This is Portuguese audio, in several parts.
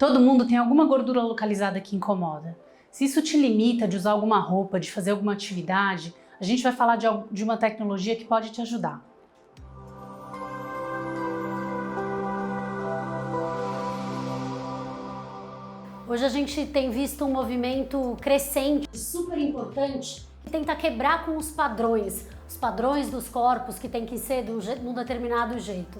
Todo mundo tem alguma gordura localizada que incomoda. Se isso te limita de usar alguma roupa, de fazer alguma atividade, a gente vai falar de uma tecnologia que pode te ajudar. Hoje a gente tem visto um movimento crescente, super importante, que tenta quebrar com os padrões dos corpos que tem que ser de um determinado jeito.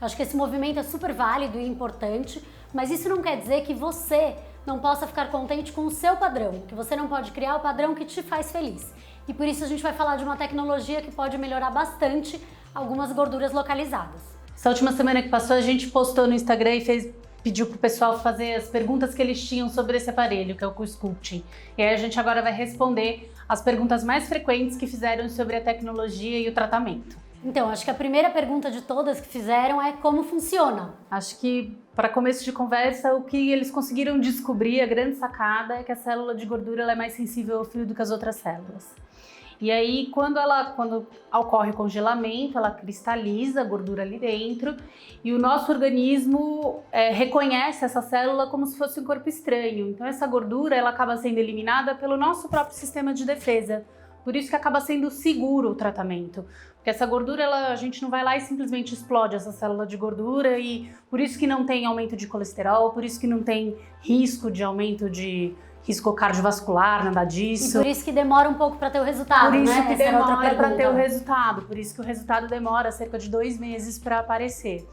Acho que esse movimento é super válido e importante, mas isso não quer dizer que você não possa ficar contente com o seu padrão, que você não pode criar o padrão que te faz feliz. E por isso a gente vai falar de uma tecnologia que pode melhorar bastante algumas gorduras localizadas. Essa última semana que passou, a gente postou no Instagram e pediu pro pessoal fazer as perguntas que eles tinham sobre esse aparelho, que é o CoSculpting. E aí a gente agora vai responder as perguntas mais frequentes que fizeram sobre a tecnologia e o tratamento. Então, acho que a primeira pergunta de todas que fizeram é como funciona. Acho que, para começo de conversa, o que eles conseguiram descobrir, a grande sacada, é que a célula de gordura ela é mais sensível ao frio do que as outras células. E aí, quando ocorre o congelamento, ela cristaliza a gordura ali dentro e o nosso organismo reconhece essa célula como se fosse um corpo estranho. Então, essa gordura ela acaba sendo eliminada pelo nosso próprio sistema de defesa. Por isso que acaba sendo seguro o tratamento. Porque essa gordura, a gente não vai lá e simplesmente explode essa célula de gordura e por isso que não tem aumento de colesterol, por isso que não tem risco de aumento de risco cardiovascular, nada disso. E por isso que demora um pouco para ter o resultado, né? Por isso né? que demora para ter o resultado, por isso que o resultado demora cerca de 2 meses para aparecer.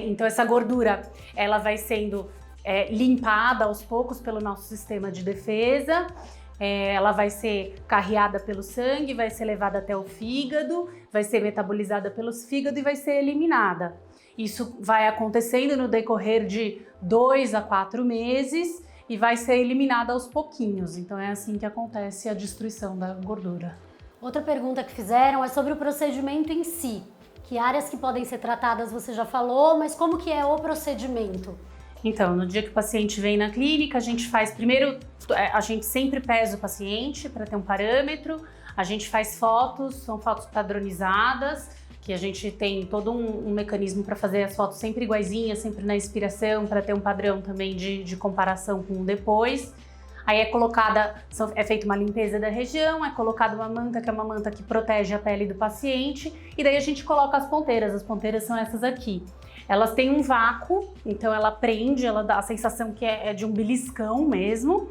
Então essa gordura, ela vai sendo limpada aos poucos pelo nosso sistema de defesa. Ela vai ser carreada pelo sangue, vai ser levada até o fígado, vai ser metabolizada pelos fígados e vai ser eliminada. Isso vai acontecendo no decorrer de 2 a 4 meses e vai ser eliminada aos pouquinhos. Então é assim que acontece a destruição da gordura. Outra pergunta que fizeram é sobre o procedimento em si. Que áreas que podem ser tratadas você já falou, mas como que é o procedimento? Então, no dia que o paciente vem na clínica, a gente faz primeiro, a gente sempre pesa o paciente para ter um parâmetro, a gente faz fotos, são fotos padronizadas, que a gente tem todo um mecanismo para fazer as fotos sempre iguaizinhas, sempre na inspiração, para ter um padrão também de comparação com o depois. Aí é feita uma limpeza da região, é colocada uma manta, que é uma manta que protege a pele do paciente, e daí a gente coloca as ponteiras são essas aqui. Elas têm um vácuo, então ela prende, ela dá a sensação que é de um beliscão mesmo.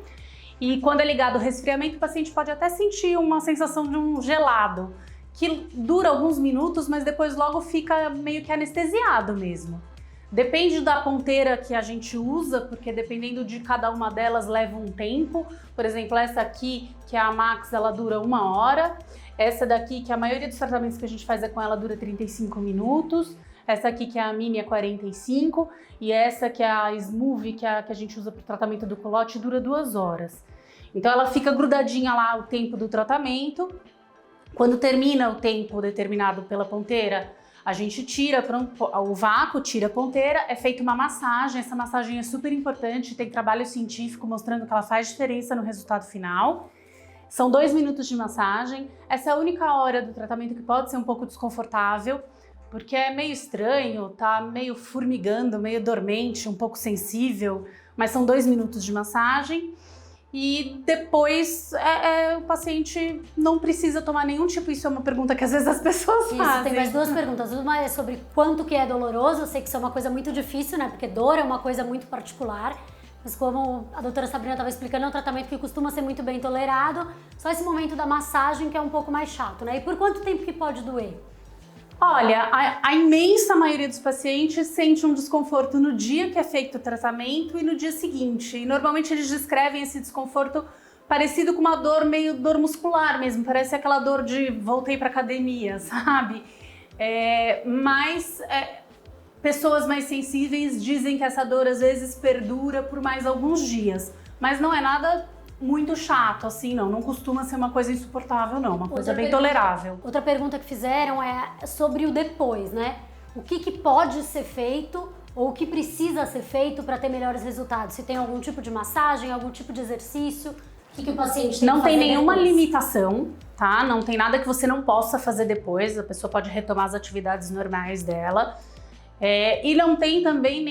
E quando é ligado o resfriamento, o paciente pode até sentir uma sensação de um gelado, que dura alguns minutos, mas depois logo fica meio que anestesiado mesmo. Depende da ponteira que a gente usa, porque dependendo de cada uma delas leva um tempo. Por exemplo, essa aqui, que é a Max, ela dura 1 hora. Essa daqui, que a maioria dos tratamentos que a gente faz com ela, dura 35 minutos. Essa aqui, que é a Mini, é 45. E essa, que é a Smooth, que a gente usa para o tratamento do culote, dura 2 horas. Então ela fica grudadinha lá o tempo do tratamento. Quando termina o tempo determinado pela ponteira, a gente tira o vácuo, tira a ponteira, é feita uma massagem. Essa massagem é super importante, tem trabalho científico mostrando que ela faz diferença no resultado final. São 2 minutos de massagem. Essa é a única hora do tratamento que pode ser um pouco desconfortável, porque é meio estranho, tá meio formigando, meio dormente, um pouco sensível, mas são 2 minutos de massagem. E depois o paciente não precisa tomar nenhum tipo, isso é uma pergunta que às vezes as pessoas fazem. Tem mais 2 perguntas. Uma é sobre quanto que é doloroso. Eu sei que isso é uma coisa muito difícil, né? Porque dor é uma coisa muito particular. Mas como a doutora Sabrina estava explicando, é um tratamento que costuma ser muito bem tolerado. Só esse momento da massagem que é um pouco mais chato, né? E por quanto tempo que pode doer? Olha, a imensa maioria dos pacientes sente um desconforto no dia que é feito o tratamento e no dia seguinte. E normalmente eles descrevem esse desconforto parecido com uma dor muscular mesmo. Parece aquela dor de voltei pra academia, sabe? Mas pessoas mais sensíveis dizem que essa dor às vezes perdura por mais alguns dias. Mas não é nada muito chato, assim, não costuma ser uma coisa insuportável, não, uma coisa bem tolerável. Outra pergunta que fizeram é sobre o depois, né? O que pode ser feito ou o que precisa ser feito para ter melhores resultados? Se tem algum tipo de massagem, algum tipo de exercício, o que o paciente tem Não que fazer tem nenhuma depois? limitação, tá? Não tem nada que você não possa fazer depois, a pessoa pode retomar as atividades normais dela. E não tem também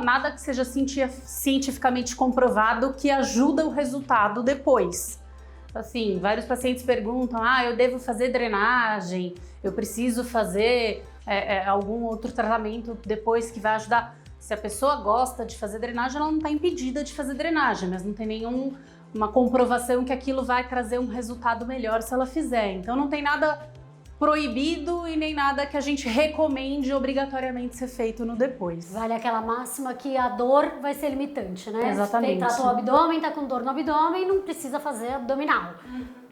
nada que seja cientificamente comprovado que ajuda o resultado depois. Assim, vários pacientes perguntam, eu devo fazer drenagem, eu preciso fazer algum outro tratamento depois que vai ajudar. Se a pessoa gosta de fazer drenagem, ela não está impedida de fazer drenagem, mas não tem nenhuma comprovação que aquilo vai trazer um resultado melhor se ela fizer. Então não tem nada proibido e nem nada que a gente recomende obrigatoriamente ser feito no depois. Vale aquela máxima que a dor vai ser limitante, né? Exatamente. Tratou o abdômen, tá com dor no abdômen, não precisa fazer abdominal.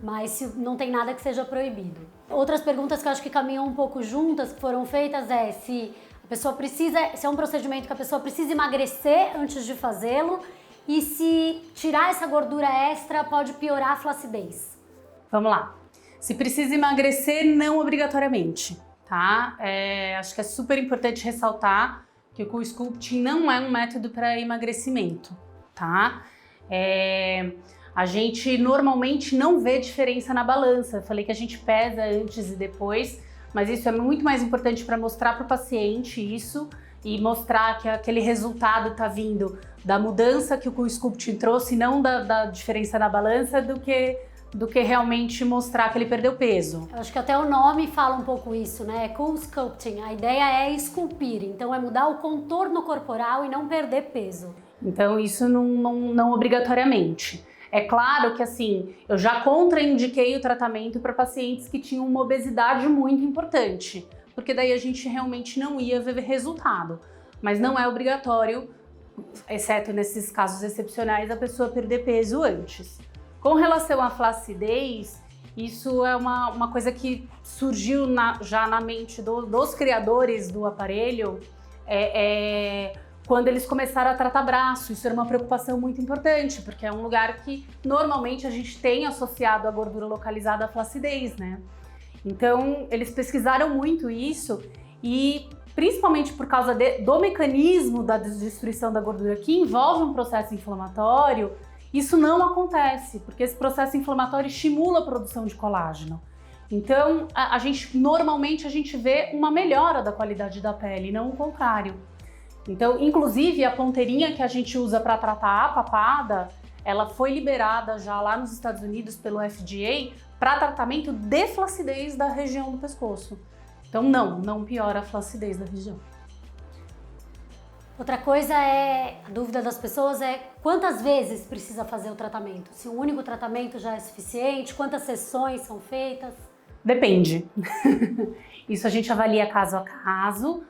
Mas se não tem nada que seja proibido. Outras perguntas que eu acho que caminham um pouco juntas, que foram feitas, se a pessoa precisa, se é um procedimento que a pessoa precisa emagrecer antes de fazê-lo e se tirar essa gordura extra pode piorar a flacidez. Vamos lá. Se precisa emagrecer, não obrigatoriamente, tá? Acho que é super importante ressaltar que o CoolSculpting não é um método para emagrecimento, tá? A gente normalmente não vê diferença na balança. Eu falei que a gente pesa antes e depois, mas isso é muito mais importante para mostrar para o paciente isso e mostrar que aquele resultado está vindo da mudança que o CoolSculpting trouxe, não da diferença na balança, do que realmente mostrar que ele perdeu peso. Eu acho que até o nome fala um pouco isso, né? CoolSculpting, a ideia é esculpir, então é mudar o contorno corporal e não perder peso. Então isso não obrigatoriamente. É claro que assim, eu já contraindiquei o tratamento para pacientes que tinham uma obesidade muito importante, porque daí a gente realmente não ia ver resultado. Mas não é obrigatório, exceto nesses casos excepcionais, a pessoa perder peso antes. Com relação à flacidez, isso é uma coisa que surgiu já na mente dos criadores do aparelho quando eles começaram a tratar braço. Isso era uma preocupação muito importante, porque é um lugar que normalmente a gente tem associado a gordura localizada à flacidez, né? Então, eles pesquisaram muito isso e, principalmente por causa do mecanismo da destruição da gordura que envolve um processo inflamatório, isso não acontece, porque esse processo inflamatório estimula a produção de colágeno. Então, normalmente a gente vê uma melhora da qualidade da pele, não o contrário. Então, inclusive, a ponteirinha que a gente usa para tratar a papada, ela foi liberada já lá nos Estados Unidos pelo FDA para tratamento de flacidez da região do pescoço. Então, não piora a flacidez da região. Outra coisa a dúvida das pessoas é quantas vezes precisa fazer o tratamento? Se um único tratamento já é suficiente? Quantas sessões são feitas? Depende. Isso a gente avalia caso a caso,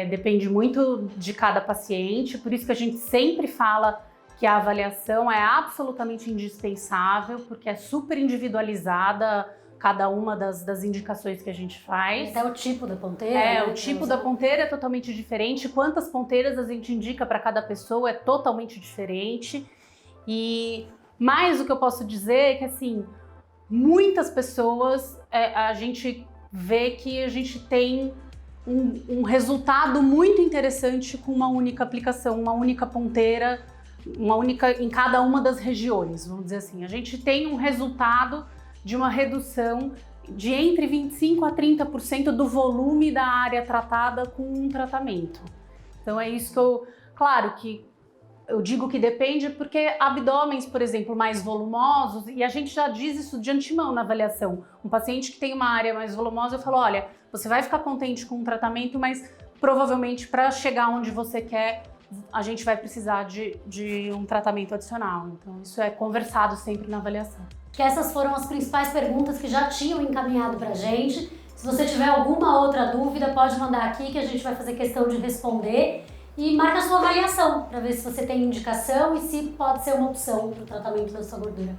depende muito de cada paciente, por isso que a gente sempre fala que a avaliação é absolutamente indispensável, porque é super individualizada cada uma das indicações que a gente faz. Até o tipo da ponteira. O tipo da ponteira é totalmente diferente. Quantas ponteiras a gente indica para cada pessoa é totalmente diferente. E mais o que eu posso dizer é que, assim, muitas pessoas, a gente vê que a gente tem um resultado muito interessante com uma única aplicação, uma única ponteira, uma única em cada uma das regiões, vamos dizer assim. A gente tem um resultado de uma redução de entre 25% a 30% do volume da área tratada com um tratamento. Então é isso que claro que eu digo que depende porque abdômenes, por exemplo, mais volumosos, e a gente já diz isso de antemão na avaliação. Um paciente que tem uma área mais volumosa, eu falo, olha, você vai ficar contente com o tratamento, mas provavelmente para chegar onde você quer, a gente vai precisar de um tratamento adicional. Então isso é conversado sempre na avaliação. Que essas foram as principais perguntas que já tinham encaminhado pra gente. Se você tiver alguma outra dúvida, pode mandar aqui que a gente vai fazer questão de responder. E marca a sua avaliação para ver se você tem indicação e se pode ser uma opção para o tratamento da sua gordura.